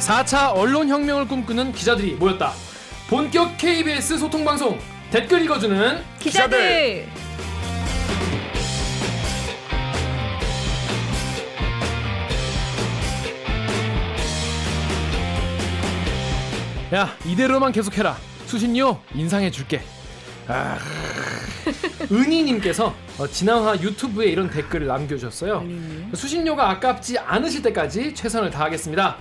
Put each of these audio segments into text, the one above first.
4차 언론혁명을 꿈꾸는 기자들이 모였다. 본격 KBS 소통방송 댓글 읽어주는 기자들. 야, 이대로만 계속해라. 수신료 인상해줄게. 은희님께서 지난화 유튜브에 이런 댓글을 남겨주셨어요. 수신료가 아깝지 않으실 때까지 최선을 다하겠습니다.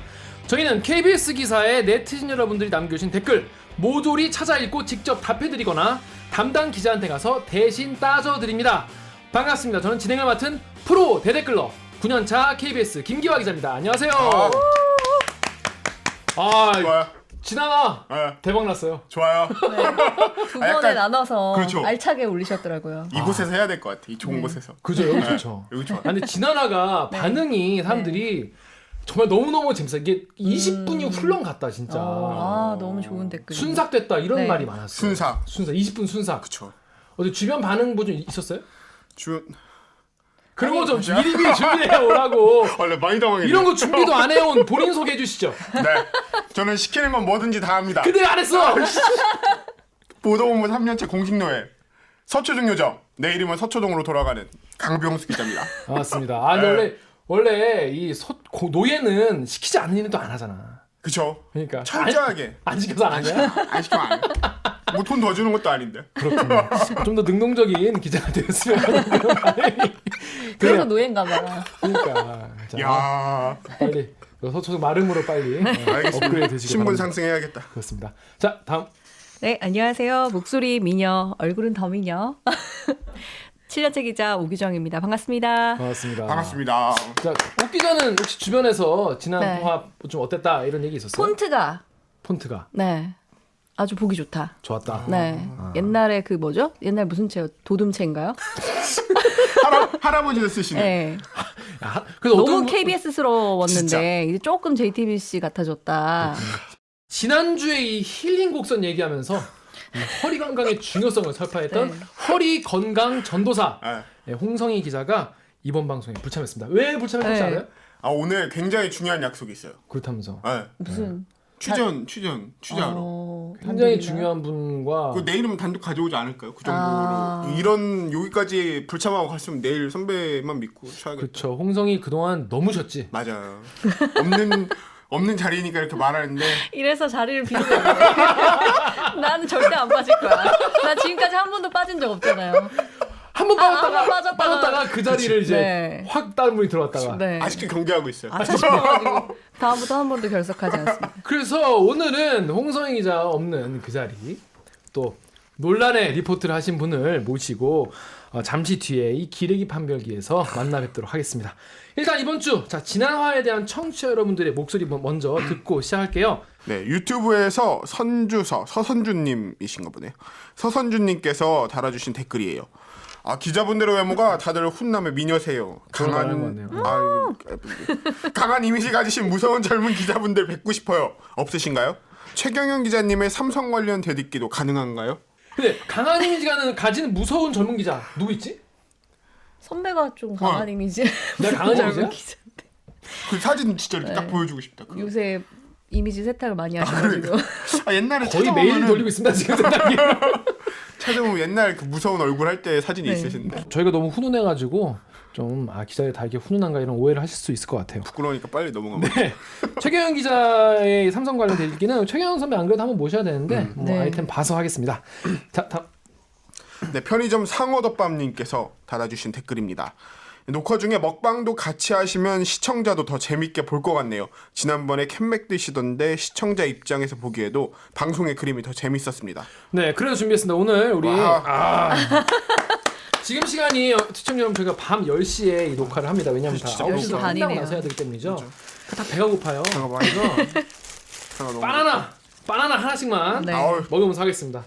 저희는 KBS 기사에 네티즌 여러분들이 남겨주신 댓글 모조리 찾아 읽고 직접 답해드리거나 담당 기자한테 가서 대신 따져드립니다. 반갑습니다. 저는 진행을 맡은 프로 대댓글러 9년차 KBS 김기화 기자입니다. 안녕하세요. 좋아요. 지난화 네. 대박났어요. 좋아요. 네. 두 번에 약간- 나눠서 그렇죠. 알차게 올리셨더라고요. 이곳에서 해야 될 것 같아. 이 좋은 곳에서. 그죠? 여기 네. 좋죠. 여기 좋아. 아니 지난화가 네. 반응이 사람들이 정말 너무너무 재밌어요. 이게 20분이 훌렁 갔다 진짜. 너무 좋은 댓글. 순삭됐다 이런 네. 말이 많았어요. 순삭. 20분 순삭. 그쵸. 어제 주변 반응 뭐 좀 있었어요? 그런 거 좀 맞아? 미리미리 준비해 오라고. 원래 많이 당황했네. 이런 거 준비도 안 해온 본인 소개해 주시죠. 네. 저는 시키는 건 뭐든지 다 합니다. 근데 안 했어. 보도본부 3년째 공식 노예. 서초동 요정. 내 이름은 서초동으로 돌아가는 강병수 기자입니다. 맞습니다. 아니 네. 원래 이 노예는 시키지 않는 일은 또 안 하잖아. 그쵸. 그러니까 철저하게. 안 시켜서 안 하냐? 안 시키면 안 해. 뭐 돈 더 주는 것도 아닌데. 그렇군요. 좀 더 능동적인 기자가 되었으면 하는 그런 바람이. 그래서 노예인가 봐. 그러니까 자, 야 빨리 서초동 마름으로 빨리 알겠습니다. 업그레이드 되시기 신분 바랍니다. 상승해야겠다. 그렇습니다. 자 다음 네, 안녕하세요. 목소리 미녀, 얼굴은 더 미녀. 7년째 기자 오규정입니다. 반갑습니다. 반갑습니다. 반갑습니다. 자 옥 기자는 혹시 주변에서 지난 네. 통화 좀 어땠다 이런 얘기 있었어요? 폰트가 네, 아주 보기 좋다. 좋았다. 네, 옛날에 그 뭐죠? 옛날 무슨 채요? 도둠채인가요? 할아버지도 쓰시네. 네. 야, 그래서 너무 어떤 KBS스러웠는데 진짜. 이제 조금 JTBC 같아졌다. 지난주에 이 힐링 곡선 얘기하면서 이 허리 건강의 중요성을 설파했던 네. 허리 건강 전도사 네. 홍성희 기자가 이번 방송에 불참했습니다. 왜 불참했는지 네. 알아요? 아 오늘 굉장히 중요한 약속이 있어요. 그렇다면서 네. 무슨 취재하러. 굉장히 단독이나? 중요한 분과 그 내일은 단독 가져오지 않을까요? 그 정도로 아. 이런 여기까지 불참하고 갔으면 내일 선배만 믿고 쉬어야겠다. 그렇죠. 홍성희 그동안 너무 쉬었지. 맞아요. 없는 자리니까 이렇게 말하는데 이래서 자리를 비우고 있네. 나는 절대 안 빠질 거야. 나 지금까지 한 번도 빠진 적 없잖아요. 한 번 한번 빠졌다가 그 자리를 이제 네. 확 다른 분이 들어왔다가. 네. 아직도 경계하고 있어요. 싶어가지고 다음부터 한 번도 결석하지 않습니다. 그래서 오늘은 홍성희 기자 없는 그 자리 또 논란의 리포트를 하신 분을 모시고 잠시 뒤에 이 기레기 판별기에서 만나 뵙도록 하겠습니다. 일단 이번 주 지난화에 대한 청취자 여러분들의 목소리 먼저 듣고 시작할게요. 네, 유튜브에서 서선주님이신가 보네요. 서선주님께서 달아주신 댓글이에요. 아 기자분들의 외모가 다들 훈남의 미녀세요. 강한 이미지 가지신 무서운 젊은 기자분들 뵙고 싶어요. 없으신가요? 최경영 기자님의 삼성 관련 대듣기도 가능한가요? 근데 강한 이미지가 가지는 무서운 젊은 기자 누구 있지? 선배가 좀 강한 이미지. 내가 강한 젊은 이미지야? 기자. 그 사진 진짜 이렇게 네. 딱 보여주고 싶다. 그거. 요새 이미지 세탁을 많이 하셔가지고. 아 옛날에 거의 매일 돌리고 있습니다 지금 생각이. 찾아보면 옛날 그 무서운 얼굴 할 때 사진이 네. 있으신데 저희가 너무 훈훈해가지고 좀 기자들 다 이렇게 훈훈한가 이런 오해를 하실 수 있을 것 같아요. 부끄러우니까 빨리 넘어가면. 네. 최경영 기자의 삼성 관련 대기는 최경영 선배 안 그래도 한번 모셔야 되는데 뭐 네. 아이템 봐서 하겠습니다. 자, 다음. 네, 편의점 상어덮밥님께서 달아주신 댓글입니다. 녹화 중에 먹방도 같이 하시면 시청자도 더 재밌게 볼 것 같네요. 지난번에 캔맥 드시던데 시청자 입장에서 보기에도 방송의 그림이 더 재밌었습니다. 네, 그래서 준비했습니다. 오늘 우리 지금 시간이 시청자 여러분 저희가 밤 10시에 이 녹화를 합니다. 왜냐하면 다 진짜 9시 열시 끝나고 반이네요. 나서 해야 되기 때문이죠. 다 배가 고파요. 그래서 바나나 하나씩만 네. 아우, 먹으면서 하겠습니다.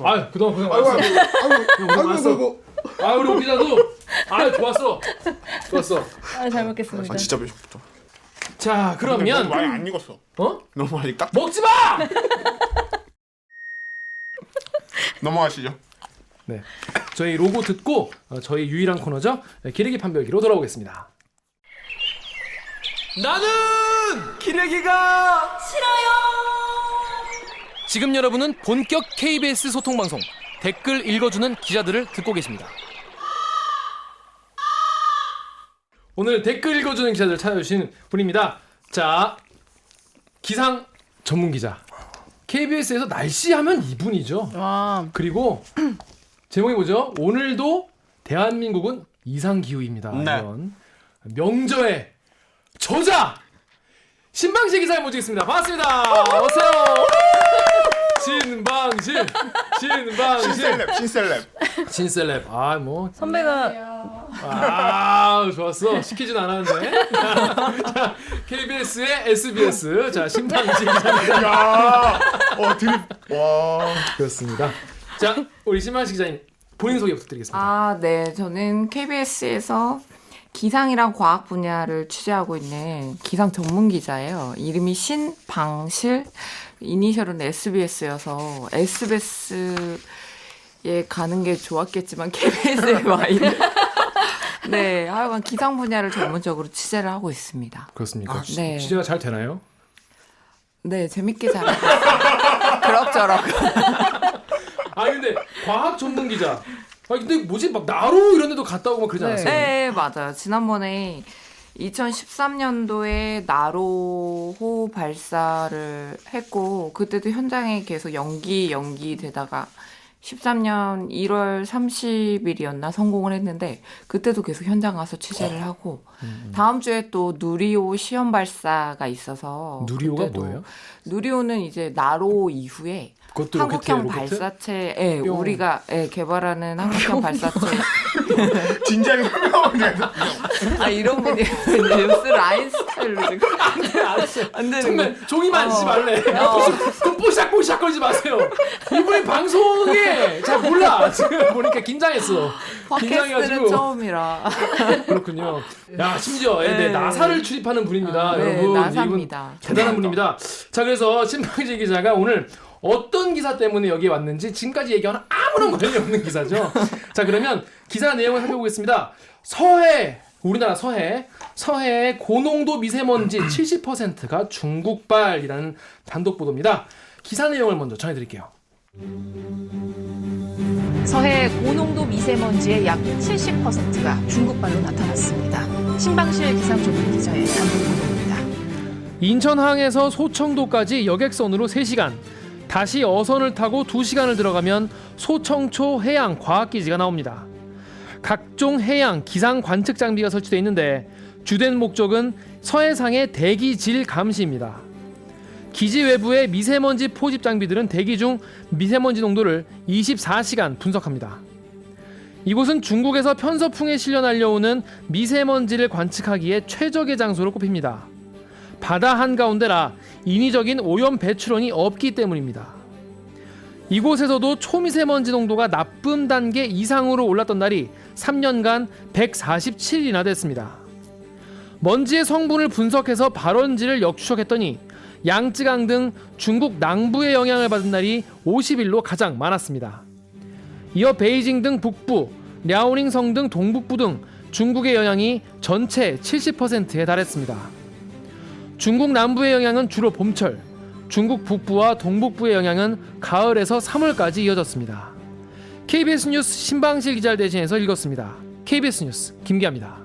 아유, 그동안 고생 아이고, 많았어. 아이고. 우리 오 기자도 좋았어. 잘 먹겠습니다. 아 진짜 배고프다. 자, 너무 그러면 많이 안 익었어. 너무 많이 딱 먹지 마! 넘어가시죠. 네, 저희 로고 듣고 저희 유일한 코너죠. 기레기 판별기로 돌아오겠습니다. 나는 기레기가 지금 여러분은 본격 KBS 소통 방송 댓글 읽어주는 기자들을 듣고 계십니다. 오늘 댓글 읽어주는 기자들 찾아주신 분입니다. 자, 기상 전문 기자. KBS에서 날씨 하면 이분이죠. 와. 그리고 제목이 뭐죠? 오늘도 대한민국은 이상기후입니다. 네. 이런 명저의 저자 신방실 기자를 모시겠습니다. 반갑습니다. 어서요. 신방실. 신셀렙. 신셀렙. 아, 뭐. 선배가 아, 좋았어. 시키진 않았는데. 자, KBS의 SBS. 자, 신방실 기자입니다. 야, 드립. 와. 그렇습니다. 자, 우리 신방실 기자님 본인 소개 부탁드리겠습니다. 아, 네. 저는 KBS에서 기상이랑 과학 분야를 취재하고 있는 기상 전문 기자예요. 이름이 신방실, 이니셜은 SBS여서 SBS에 가는 게 좋았겠지만 KBS에 와 있는 네, 하여간 기상 분야를 전문적으로 취재를 하고 있습니다. 그렇습니까? 네. 취재가 잘 되나요? 네, 재밌게 잘하고 있어요. 그럭저럭. 아, 근데 과학 전문 기자. 아, 근데 뭐지? 막 나로 이런 데도 갔다 오고 막 그러지 않았어요? 네, 맞아요. 지난번에 2013년도에 나로호 발사를 했고 그때도 현장에 계속 연기 되다가 13년 1월 30일이었나 성공을 했는데 그때도 계속 현장 가서 취재를 하고 다음 주에 또 누리호 시험 발사가 있어서 누리호가 그때도 뭐예요? 누리호는 이제 나로 이후에 그것도 한국형 로켓? 발사체, 예, 뿅. 우리가 개발하는 한국형 발사체. 진작에 설명하네. 아 이런 분이 뉴스 라인 스타일로 지금 안 되는 정말 거. 종이 만지지 말래. 또 뽀샥뽀샥 걸지 마세요. 이분이 방송에 잘 몰라. 지금 보니까 긴장했어. 팟캐스트는 처음이라. 그렇군요. 야, 심지어 네, 나사를 출입하는 분입니다. 네, 여러분. 나사입니다. 이분 대단한 분입니다. 자, 그래서 신방실 기자가 오늘 어떤 기사 때문에 여기에 왔는지 지금까지 얘기하는 아무런 관련이 없는 기사죠. 자, 그러면 기사 내용을 살펴보겠습니다. 우리나라 서해의 고농도 미세먼지 70%가 중국발이라는 단독 보도입니다. 기사 내용을 먼저 전해드릴게요. 서해 고농도 미세먼지의 약 70%가 중국발로 나타났습니다. 신방실 기상 전문 기자의 단독 보도입니다. 인천항에서 소청도까지 여객선으로 3시간, 다시 어선을 타고 2시간을 들어가면 소청초 해양 과학기지가 나옵니다. 각종 해양 기상 관측 장비가 설치되어 있는데 주된 목적은 서해상의 대기 질 감시입니다. 기지 외부의 미세먼지 포집 장비들은 대기 중 미세먼지 농도를 24시간 분석합니다. 이곳은 중국에서 편서풍에 실려 날려오는 미세먼지를 관측하기에 최적의 장소로 꼽힙니다. 바다 한가운데라 인위적인 오염 배출원이 없기 때문입니다. 이곳에서도 초미세먼지 농도가 나쁨 단계 이상으로 올랐던 날이 3년간 147일이나 됐습니다. 먼지의 성분을 분석해서 발원지를 역추적했더니 양쯔강 등 중국 남부의 영향을 받은 날이 50일로 가장 많았습니다. 이어 베이징 등 북부, 랴오닝성 등 동북부 등 중국의 영향이 전체 70%에 달했습니다. 중국 남부의 영향은 주로 봄철, 중국 북부와 동북부의 영향은 가을에서 3월까지 이어졌습니다. KBS 뉴스 신방실 기자를 대신해서 읽었습니다. KBS 뉴스 김기아입니다.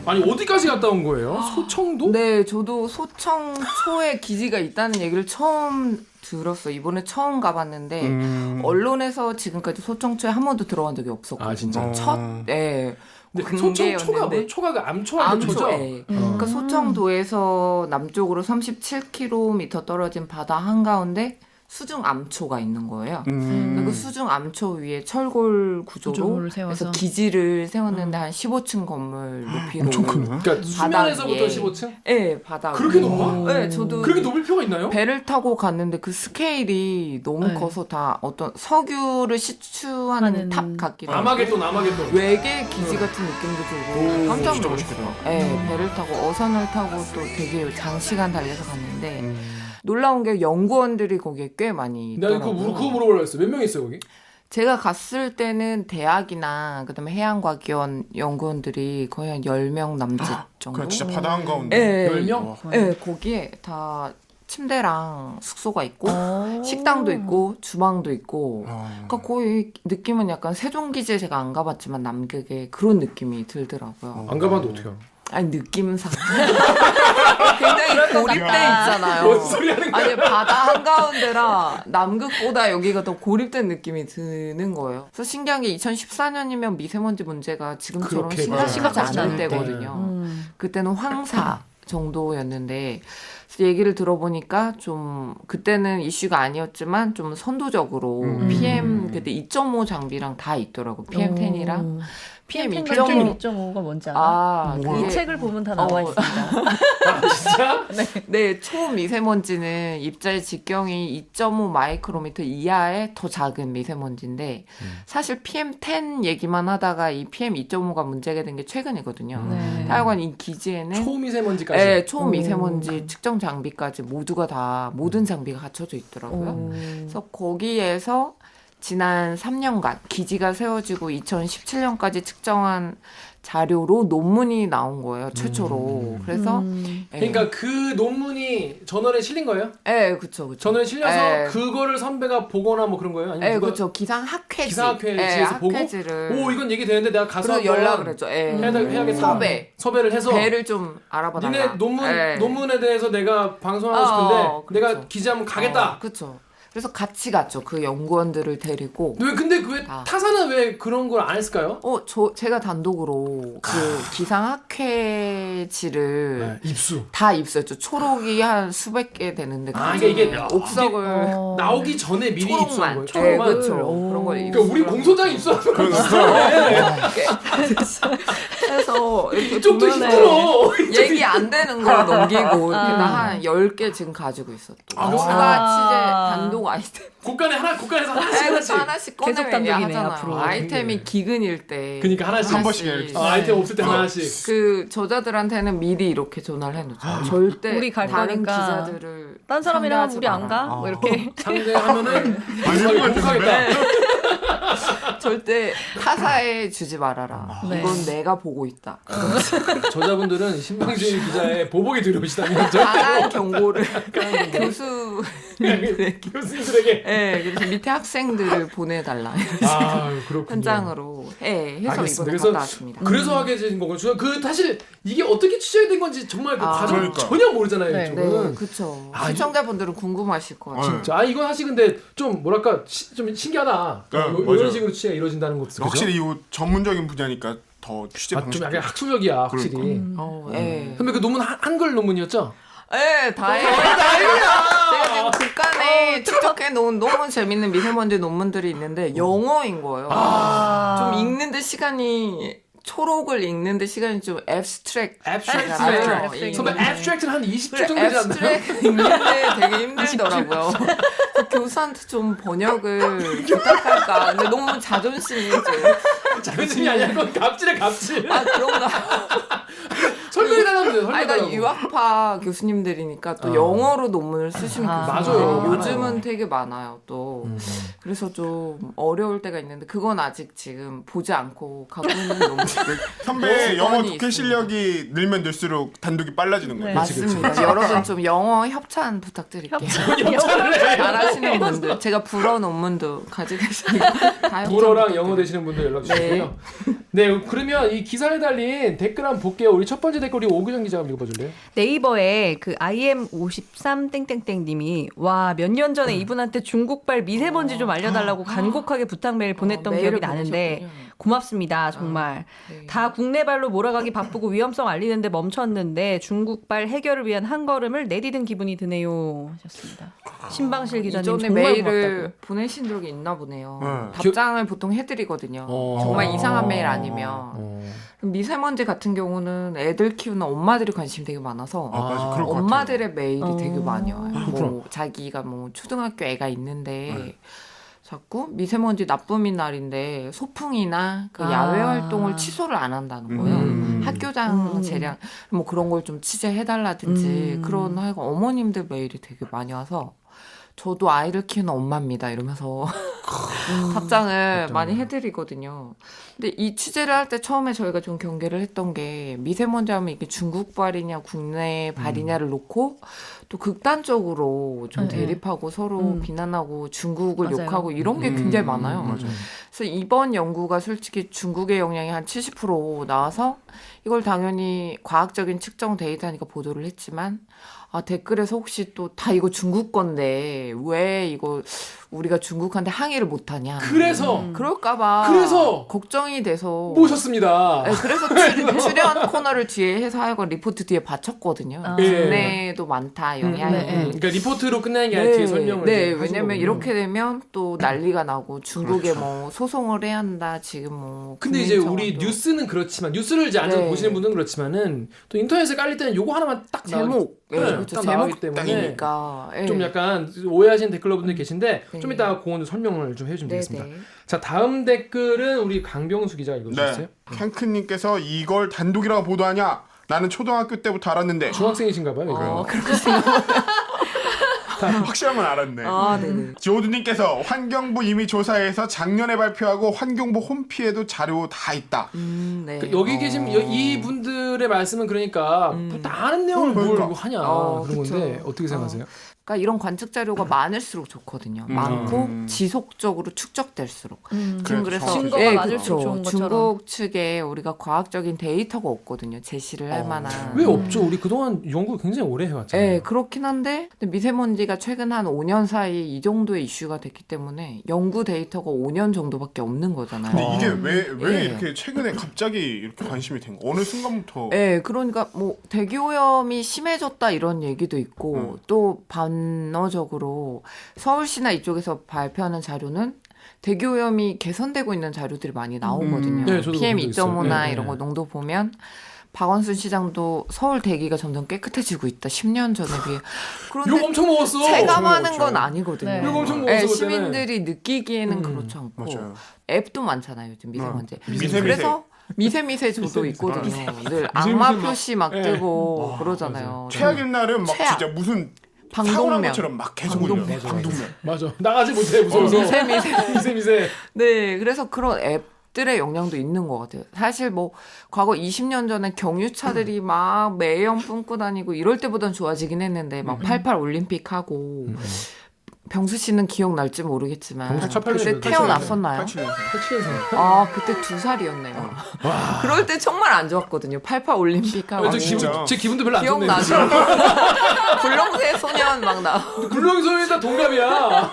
아니, 어디까지 갔다 온 거예요? 소청도? 네, 저도 소청초에 기지가 있다는 얘기를 처음 들었어요. 이번에 처음 가봤는데 언론에서 지금까지 소청초에 한 번도 들어간 적이 없었거든요. 아, 진짜? 네. 근데 소청초가 뭐? 초가 그 암초가 초죠? 예. 그러니까 소청도에서 남쪽으로 37km 떨어진 바다 한가운데 수중 암초가 있는 거예요. 그 수중 암초 위에 철골 구조로 구조를 세워서. 그래서 기지를 세웠는데 한 15층 건물 높이로. 엄청 크네. 그러니까 수면에서부터 바닥 위에. 15층? 네, 바닥. 그렇게 위에. 높아? 네, 저도 그렇게 높을 필요가 있나요? 배를 타고 갔는데 그 스케일이 너무 네. 커서 다 어떤 석유를 시추하는 하는- 탑 같기도 하고 아마겟돈. 외계 기지 같은 느낌도 들고 깜짝 진짜 놀랐어요. 멋있겠다. 네, 배를 타고 어선을 타고 또 되게 장시간 달려서 갔는데 놀라운 게 연구원들이 거기에 꽤 많이 내가 있더라고요. 그거 물어보려고 했어. 몇 명 있어요, 거기? 제가 갔을 때는 대학이나 그다음에 해양과기원 연구원들이 거의 한 10명 남짓 정도. 그냥 진짜 바다 한가운데. 네. 10명? 네, 거기에 다 침대랑 숙소가 있고 식당도 있고 주방도 있고 그러니까 거의 느낌은 약간 세종기지에 제가 안 가봤지만 남극에 그런 느낌이 들더라고요. 안 가봤는데 어떻게 알아? 아니 느낌상 굉장히 고립돼 있잖아요. 뭔 소리 하는 거야? 아니 바다 한가운데라 남극보다 여기가 더 고립된 느낌이 드는 거예요. 그래서 신기한 게 2014년이면 미세먼지 문제가 지금처럼 그렇게 심각하지 심각하지 않을 않을 때거든요. 그때는 황사 정도였는데 얘기를 들어보니까 좀 그때는 이슈가 아니었지만 좀 선도적으로 PM 그때 2.5 장비랑 다 있더라고. PM10이랑 PM 2.5. 2.5가 뭔지 알아? 아, 이 그게 책을 보면 다 나와 있습니다. 아, 진짜? 네, 초미세먼지는 입자의 직경이 2.5 마이크로미터 이하의 더 작은 미세먼지인데 사실 PM10 얘기만 하다가 이 PM 2.5가 문제가 된 게 최근이거든요. 네. 하여간 이 기지에는 초미세먼지까지. 네, 초미세먼지 측정 장비까지 모두가 다 모든 장비가 갖춰져 있더라고요. 그래서 거기에서 지난 3년간 기지가 세워지고 2017년까지 측정한 자료로 논문이 나온 거예요. 최초로. 그래서 예. 그러니까 그 논문이 저널에 실린 거예요? 예, 그쵸. 저널에 실려서 예. 그거를 선배가 보거나 뭐 그런 거예요? 아니면 예, 누가 그쵸. 기상학회지. 기상학회지에서 보고 학회지를. 오 이건 얘기 되는데 내가 가서 그래서 한번 연락을 했죠. 예. 해야겠다. 섭외. 를 해서 배를 좀 알아봐 달라. 니네 논문에 대해서 내가 방송하고 싶은데 그렇죠. 내가 기자 한번 가겠다. 그쵸. 그래서 같이 갔죠. 그 연구원들을 데리고. 왜 근데 왜 다. 타사는 왜 그런 걸 안 했을까요? 제가 단독으로 그 기상학회지를 네, 입수. 다 입수했죠. 초록이 한 수백 개 되는데 아, 그중에 이게 옥석을 나오기 전에 미리 입수한 거예요. 초록만. 네, 초록만. 그렇죠. 그런 걸 그러니까 우리 공소장 입수하는 거 해서 이렇게 이쪽도 보면은 힘들어. 얘기 안 되는 걸 넘기고 이렇게 한 10개 지금 가지고 있어. 또. 아, 추가 취재 단독 아이템. 국간에서 그래서 하나씩. 하나씩 계속 꺼내야 단독이네, 하잖아요. 앞으로. 아이템이 기근일 때. 그러니까 하나씩. 한 번씩 이렇게. 아이템 없을 때 하나씩. 그 저자들한테는 미리 이렇게 전화를 해놓죠. 절대 우리 갈 다른 거니까. 기자들을 딴 사람이랑 상대하지 우리 안 마라. 가? 뭐 이렇게. 상대하면은 못 가겠다. 절대 타사에 주지 말아라. 네. 이건 내가 보고 있다. 저자분들은 신방진 기자의 보복이 두려우시다면 강한 경고를 교수 교수님들에게. 네, 그래서 밑에 학생들을 보내달라. 아 그렇군요. 현장으로 해서 알겠습니다. 이번에 그래서 갔다 왔습니다. 그래서 하게 된 거고 그 사실 이게 어떻게 취재된 건지 정말 그 과정 그러니까. 전혀 모르잖아요. 네. 이쪽은. 네, 그렇죠. 아, 시청자분들은 궁금하실 것 같아요. 진짜 이건 사실 근데 좀 뭐랄까 좀 신기하다. 네, 이런 맞아요. 식으로 취재가 이루어진다는 것도 그죠? 확실히 이 전문적인 분야니까 더 취재 좀 방식. 약간 학술적이야 확실히. 예. 선배 그 논문 한글 논문이었죠? 네, 다행이에요. 제가 지금 국간에 축적해 놓은 너무 재밌는 미세먼지 논문들이 있는데 영어인 거예요. 좀 읽는데 시간이 초록을 읽는데 시간이 좀 abstract. abstract. 선배 abstract는 한 20초 정도 되지 않나요? abstract 읽는데 되게 힘들더라고요. 그 교수한테 좀 번역을 부탁할까. 근데 너무 자존심이 좀. 자존심이 아니야. 그건 갑질에 갑질. 아, 그런가. 설명해달라면 돼요. 아니, 나 설명해달라고. 유학파 교수님들이니까 또 영어로 논문을 쓰시는 교수님들이 맞아요. 요즘은 많아요. 되게 많아요. 또 그래서 좀 어려울 때가 있는데 그건 아직 지금 보지 않고 가고 있는 논문들 선배의 영어 많이 독해 있습니다. 실력이 늘면 늘수록 단독이 빨라지는 거예요. 네. 맞습니다. 여러분 좀 영어 협찬 부탁드릴게요. 잘하시는 분들 제가 불어 논문도 가지고 있으니까 다 협찬 불어랑 부탁드려요. 영어 되시는 분들 연락 주시고요. 네, 그러면 이 기사에 달린 댓글 한번 볼게요. 우리 첫 번째 댓글이 오규정 기자가 한번 읽어봐줄래요? 네이버에 그 IM53 땡땡땡님이 와 몇 년 전에 이분한테 중국발 미세먼지 좀 알려달라고 간곡하게 부탁 메일 보냈던 메일을 기억이 나는데 보내셨군요. 고맙습니다 정말. 네. 다 국내발로 몰아가기 바쁘고 위험성 알리는데 멈췄는데 중국발 해결을 위한 한 걸음을 내디딘 기분이 드네요 하셨습니다. 신방실 기자님 이전에 정말 메일을 고맙다고. 보내신 적이 있나 보네요. 네. 답장을 보통 해드리거든요. 정말 이상한 메일 아니면. 그럼 미세먼지 같은 경우는 애들 키우는 엄마들이 관심이 되게 많아서 아, 맞아. 그럴 것 같아요. 엄마들의 메일이 되게 많이 와요. 그렇구나. 뭐 자기가 뭐 초등학교 애가 있는데 자꾸 미세먼지 나쁨인 날인데 소풍이나 그 야외 활동을 취소를 안 한다는 거예요. 학교장 재량 뭐 그런 걸 좀 취재해달라든지 그런 하여간 어머님들 메일이 되게 많이 와서 저도 아이를 키우는 엄마입니다 이러면서 답장을 많이 해드리거든요. 근데 이 취재를 할 때 처음에 저희가 좀 경계를 했던 게 미세먼지 하면 이게 중국발이냐 국내 발이냐를 놓고 또 극단적으로 좀 네. 대립하고 서로 비난하고 중국을 맞아요. 욕하고 이런 게 굉장히 많아요. 맞아요. 그래서 이번 연구가 솔직히 중국의 영향이 한 70% 나와서 이걸 당연히 과학적인 측정 데이터니까 보도를 했지만 댓글에서 혹시 또 다 이거 중국 건데 왜 이거 우리가 중국한테 항의를 못하냐. 그래서 그럴까봐 그래서 걱정이 돼서 모셨습니다. 네, 그래서 출연 코너를 뒤에 해서 하여간 리포트 뒤에 바쳤거든요. 아. 국내도 많다 영향이. 그러니까 리포트로 끝나는 게 아니라 뒤에 설명을. 네, 이제 하신 왜냐면 거군요. 이렇게 되면 또 난리가 나고 중국에 그렇죠. 뭐 소송을 해야 한다. 지금 뭐. 근데 이제 우리 국민청원도. 뉴스는 그렇지만 뉴스를 이제 앉아서 네. 보시는 분은 그렇지만은 또 인터넷에 깔릴 때는 요거 하나만 딱 제목, 네, 그렇죠. 딱 나가기 때문에 제목이니까 좀 약간 오해하시는 댓글러분들 계신데 네. 좀 이따가 그거는 설명을 좀 해주시면 되겠습니다. 네네. 자 다음 댓글은 우리 강병수 기자가 읽어주셨어요. 네. 캔크님께서 이걸 단독이라고 보도하냐? 나는 초등학교 때부터 알았는데 중학생이신가봐요. 이거. 그렇게 생각. 확실한 건 알았네. 네네. 조드님께서 환경부 이미 조사해서 작년에 발표하고 환경부 홈피에도 자료 다 있다. 네. 그 여기 계신 이 분들의 말씀은 그러니까 다 아는 내용을 뭘 그러니까. 이거 하냐 그런 그쵸. 건데 어떻게 생각하세요? 그러니까 이런 관측 자료가 많을수록 좋거든요. 많고 지속적으로 축적될수록. 지금 그래서 증거가 예, 많을수록 그쵸. 좋은 것처럼. 중국 측에 우리가 과학적인 데이터가 없거든요. 제시를 할 만한. 왜 없죠? 우리 그동안 연구 굉장히 오래 해왔잖아요. 네, 그렇긴 한데 근데 미세먼지가 최근 한 5년 사이에 이 정도의 이슈가 됐기 때문에 연구 데이터가 5년 정도밖에 없는 거잖아요. 근데 이게 왜 예. 이렇게 최근에 갑자기 이렇게 관심이 된 거? 어느 순간부터? 네, 그러니까 뭐 대기오염이 심해졌다 이런 얘기도 있고 또 반어적으로 서울시나 이쪽에서 발표하는 자료는 대기오염이 개선되고 있는 자료들이 많이 나오거든요. 네, 저도 PM 그런 적 있어요. 2.5나 네, 이런 네. 거 농도 보면 박원순 시장도 서울 대기가 점점 깨끗해지고 있다. 10년 전에 비해. 욕 그런데 엄청 먹었어. 체감하는 건 아니거든요. 네. 욕 엄청 네, 먹었어. 그때는. 시민들이 느끼기에는 그렇지 않고 맞아요. 앱도 많잖아요. 요즘 미세먼지. 미세미세. 그래서 미세미세 저도 있거든요. 늘 악마 표시 막 뜨고 그러잖아요. 최악의 날은 막 최악. 진짜 무슨 사고 난 방독면. 것처럼 막 계속 올려. 방독면. 맞아. 나가지 못해 무서워서. 미세. 네, 그래서 그런 앱들의 영향도 있는 것 같아요. 사실 뭐 과거 20년 전에 경유차들이 막 매연 뿜고 다니고 이럴 때보단 좋아지긴 했는데 막 88 올림픽 하고 병수 씨는 기억날지 모르겠지만 병수 88 그때 년이죠. 태어났었나요? 87년생. 87년생. 그때 2살이었네요. 그럴 때 정말 안 좋았거든요. 88 올림픽 하고. 진짜. 제 기분도 별로 안 좋네요. 기억나죠? 굴렁쇠 소년 막 나. 굴렁이소에다 동갑이야.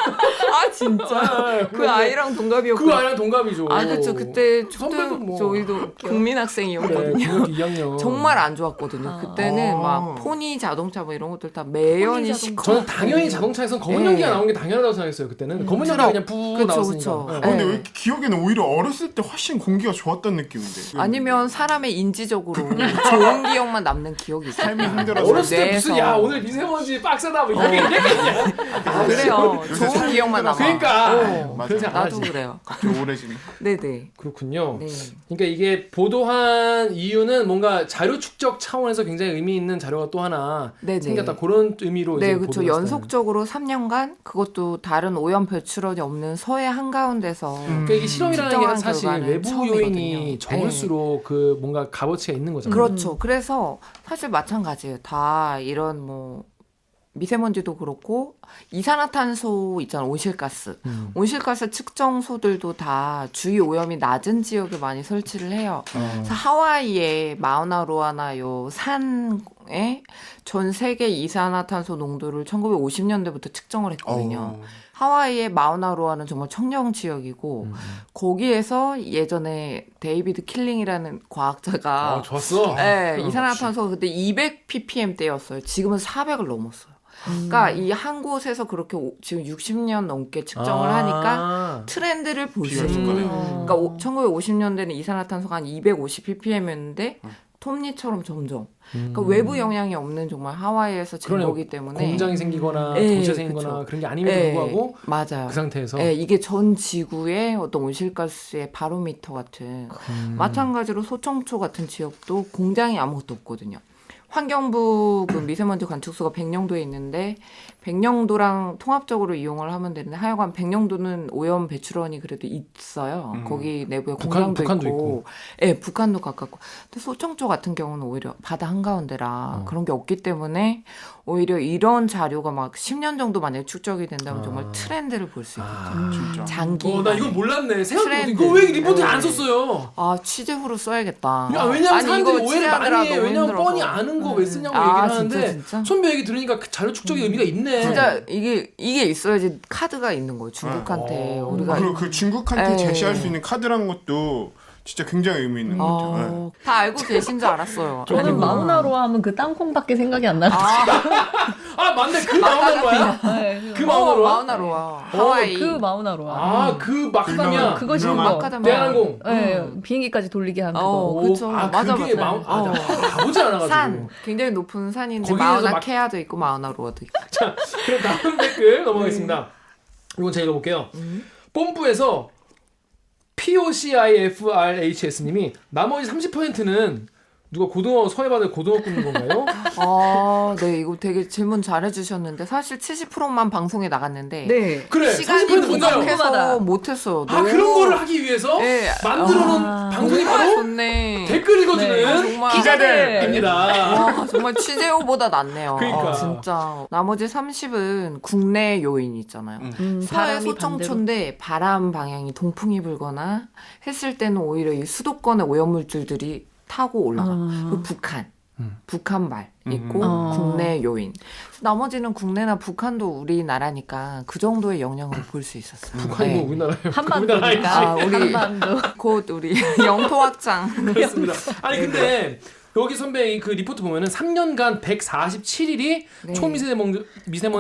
진짜. 그 아이랑 동갑이었고. 그 아이랑 동갑이죠. 그렇죠. 그때 선배도 초등 뭐. 저희도 그래, 국민학생이었거든요. 중학교 2학년. 정말 안 좋았거든요. 그때는 막 포니 자동차 뭐 이런 것들 다 매연이 시커. 저는 당연히 자동차에선 검은 네. 연기가 나오는 게 당연하다고 생각했어요. 그때는 검은 연기가 그냥 푸 그쵸, 나왔으니까. 그쵸. 네. 근데 네. 왜 이렇게 기억에는 오히려 어렸을 때 훨씬 공기가 좋았던 느낌인데. 아니면 사람의 인지적으로 좋은 기억만 남는 기억이 있어요. 삶이 힘들어서. 어렸을 때 무슨 뇌에서. 야 오늘 미세먼지 빡세다 뭐 이렇게 얘기했냐. 그래요. 요새 좋은 삶이 기억만 남아. 그러니까. 맞아. 그래서 안 나도 하지. 그래요. 갑자기 오래지네. 네네. 그렇군요. 네. 그러니까 이게 보도한 이유는 뭔가 자료 축적 차원에서 굉장히 의미 있는 자료가 또 하나 네네. 생겼다 그런 의미로 네, 이제 그렇죠. 보도가 연속적으로 3년간 그것도 다른 오염 배출원이 없는 서해 한가운데서 그러니까 이게 실험이라는 게 측정한 사실 결과는 외부 처음이거든요. 요인이 적을수록 그 뭔가 값어치가 있는 거잖아요. 그렇죠. 그래서 사실 마찬가지예요. 다 이런 뭐 미세먼지도 그렇고 이산화탄소 있잖아, 온실가스. 온실가스 측정소들도 다 주위 오염이 낮은 지역에 많이 설치를 해요. 그래서 하와이의 마우나로아나 요 산에 전 세계 이산화탄소 농도를 1950년대부터 측정을 했거든요. 하와이의 마우나로아는 정말 청정 지역이고 거기에서 예전에 데이비드 킬링이라는 과학자가 좋았어. 네, 이산화탄소 그때 200 ppm 대였어요. 지금은 400을 넘었어요. 그러니까 이 한 곳에서 그렇게 지금 60년 넘게 측정을 하니까 트렌드를 볼 수 있는 거예요. 그러니까 1950년대는 이산화탄소가 한 250 ppm이었는데 톱니처럼 점점. 그러니까 외부 영향이 없는 정말 하와이에서 진 그러네요. 거기 때문에 공장이 생기거나 네, 도시가 생기거나 그쵸. 그런 게 아님에도 네, 불구하고 맞아요. 그 상태에서 네, 이게 전 지구의 어떤 온실가스의 바로미터 같은 마찬가지로 소청초 같은 지역도 공장이 아무것도 없거든요. 환경부 그 미세먼지 관측소가 백령도에 있는데 백령도랑 통합적으로 이용을 하면 되는데 하여간 백령도는 오염 배출원이 그래도 있어요. 거기 내부에 공장도 북한도 있고, 예, 북한도 가깝고. 근데 소청초 같은 경우는 오히려 바다 한가운데라 그런 게 없기 때문에 오히려 이런 자료가 막 10년 정도 만약에 축적이 된다면 정말 트렌드를 볼 수 있겠죠. 진짜. 장기. 나 이건 몰랐네. 생각도 트렌드. 이거 왜 리포트에 안 네. 썼어요? 아, 취재후로 써야겠다. 야, 왜냐면 아니, 사람들이 이거 오해를 많이 취재하느라 해. 너무 왜냐면 힘들어서. 뻔히 아는 거 왜 쓰냐고 아, 얘기를 하는데 진짜? 선배 얘기 들으니까 그 자료 축적의 의미가 있네. 진짜 이게 있어야지 카드가 있는 거예요. 중국한테 우리가 그리고 그 중국한테 에이. 제시할 수 있는 카드란 것도 진짜 굉장히 의미 있는 것 같아요. 네. 다 알고 계신 줄 알았어요. 저는 마우나로아 하면 그 땅콩밖에 생각이 안 나요. 아 맞네. 그 마우나로야. 네, 그 마우나로야. 마우나로아. 하와이. 그 마우나로아. 아그 마카다미아. 그거 지금 유명한 뭐 마카다미아. 대한항공. 네, 비행기까지 돌리게 한 그거. 어, 그쵸. 맞아, 그게 맞아. 나 가보지 않아가지고. 산. 굉장히 높은 산인데 거기에서 마우나 막- 케아도 있고 마우나로아도 있고. 자, 그럼 다음 댓글 넘어가겠습니다. 이건 제가 읽어볼게요. 뽐뿌에서 POCIFRHS님이 나머지 30%는 누가 고등어 서해바다에 고등어 굽는 건가요? 아, 네, 이거 되게 질문 잘해주셨는데 사실 70%만 방송에 나갔는데 네. 그래. 시간이 30% 뭔가요? 부족해서 궁금하다. 못했어요. 아 그런 거를 하기 위해서 네. 만들어놓은 방송이 정말 바로 좋네. 댓글 읽어주는 정말 기자들입니다. 와, 정말 취재호보다 낫네요. 그러니까. 아, 진짜. 나머지 30은 국내 요인 있잖아요. 서해 바람이 소청초인데 바람 방향이 동풍이 불거나 했을 때는 오히려 이 수도권의 오염물질들이 타고 올라가. 그리고 북한발 있고 국내 요인. 나머지는 국내나 북한도 우리나라니까 그 정도의 영향을 볼 수 있었어요. 북한이 뭐 네. 우리나라예요. 한반도니까. 아, 우리 한반도. 곧 우리 영토 확장. 그렇습니다. 아니 근데 여기 선배 그 리포트 보면은 3년간 147일이 네. 초미세먼지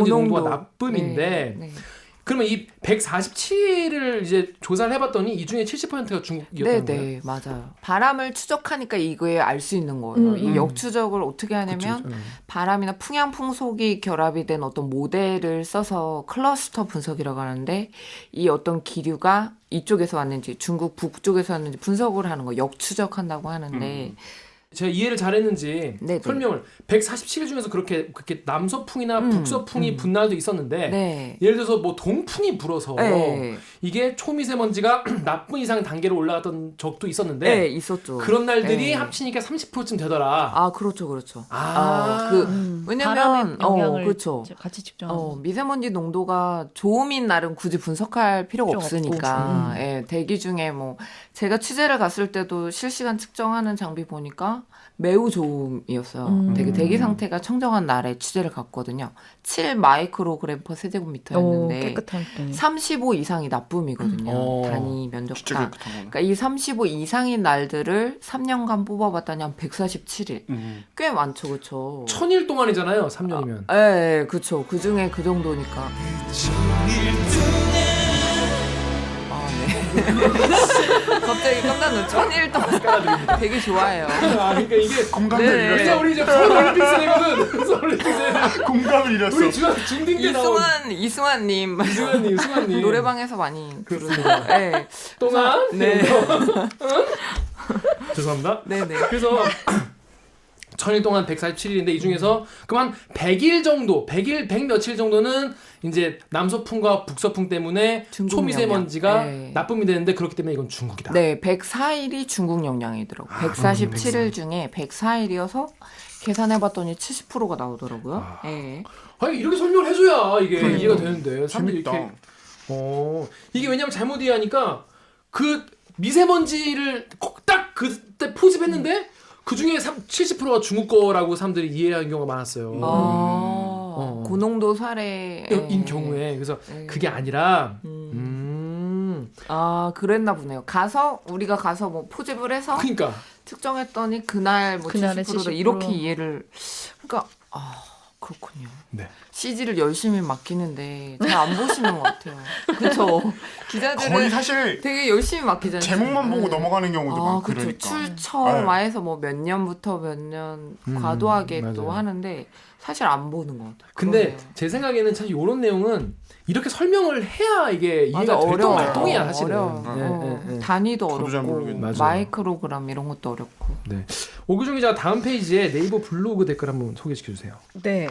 농도가 나쁨인데 네, 네. 그러면 이 147을 이제 조사를 해봤더니 이 중에 70%가 중국이었다는 거예요? 네, 맞아요. 바람을 추적하니까 이거에 알 수 있는 거예요. 이 역추적을 어떻게 하냐면 바람이나 풍향 풍속이 결합이 된 어떤 모델을 써서 클러스터 분석이라고 하는데 이 어떤 기류가 이쪽에서 왔는지 중국 북쪽에서 왔는지 분석을 하는 거 역추적한다고 하는데 제가 이해를 잘했는지 네, 네. 설명을 147일 중에서 그렇게 남서풍이나 북서풍이 분 날도 있었는데 네. 예를 들어서 뭐 동풍이 불어서 네. 이게 초미세먼지가 나쁜 이상 단계로 올라갔던 적도 있었는데 네, 있었죠. 그런 날들이 네. 합치니까 30%쯤 되더라. 아, 그렇죠, 그렇죠. 아. 왜냐면 바람의 영향을 그렇죠. 같이 측정하고. 미세먼지 농도가 좋음인 날은 굳이 분석할 필요가 필요가 없으니까. 예, 대기 중에 뭐 제가 취재를 갔을 때도 실시간 측정하는 장비 보니까 매우 좋음이었어요. 되게 대기 상태가 청정한 날에 취재를 갔거든요. 7 마이크로그램 퍼 세제곱미터였는데 깨끗한 때. 35 이상이 나쁨이거든요. 단위 진짜 면적가. 깨끗한 거. 그러니까 이 35 이상인 날들을 3년간 뽑아봤더니 한 147일. 꽤 많죠, 그렇죠? 1000일 동안이잖아요. 3년이면. 예, 그쵸. 그 중에 그 정도니까. 아, 네. 갑자기 깜짝 놀 1000일 동안 되게 좋아해요. 아, 그러니까 이게 공감을 네. 그래서 잃었어. 우리 이제 서울올림픽 세대거든. 서울올림픽 세대. 공감을 잃었어. 우리 중딩 때 나온 이승환님. 이승환님. 노래방에서 많이 부르는. 네. 동안. 네. 죄송합니다. 네네. 그래서 1000일 동안 147일인데 이 중에서 그럼 한 100일 정도, 100일, 100 며칠 정도는 이제 남서풍과 북서풍 때문에 중국 초미세먼지가 영향. 네. 나쁨이 되는데 그렇기 때문에 이건 중국이다. 네, 104일이 중국 영향이더라고요. 147일 중에 104일이어서 계산해봤더니 70%가 나오더라고요. 네. 아니 이렇게 설명을 해줘야 이게 이해가 되는데 사람들이 재밌다. 이렇게 이게 왜냐면 잘못 이해하니까 그 미세먼지를 딱 그때 포집했는데 그 중에 70%가 중국 거라고 사람들이 이해하는 경우가 많았어요. 고농도 사례인 경우에 그래서 그게 아니라 아, 그랬나 보네요. 우리가 가서 뭐 포집을 해서 그러니까 측정했더니 그날 뭐 그날의 70%다 70%. 이렇게 이해를. 그러니까 그렇군요. 네. CG를 열심히 맡기는데 잘 안 보시는 것 같아요. 그렇죠. 기자들은 거의 사실 되게 열심히 맡기잖아요. 제목만 보고 넘어가는 경우도 많고 그렇죠. 그러니까. 출처마에서 뭐 몇 년부터 몇 년 과도하게 또 맞아요. 하는데 사실 안 보는 것 같아요. 근데 그러네요. 제 생각에는 사실 이런 내용은 이렇게 설명을 해야 이게 이해가 맞아, 될동 어려워요. 말동이야 사실은. 어려워. 네. 단위도 저도 잘 어렵고 모르겠네. 맞아요. 마이크로그램 이런 것도 어렵고. 네. 오규정 기자 다음 페이지에 네이버 블로그 댓글 한번 소개시켜 주세요. 네.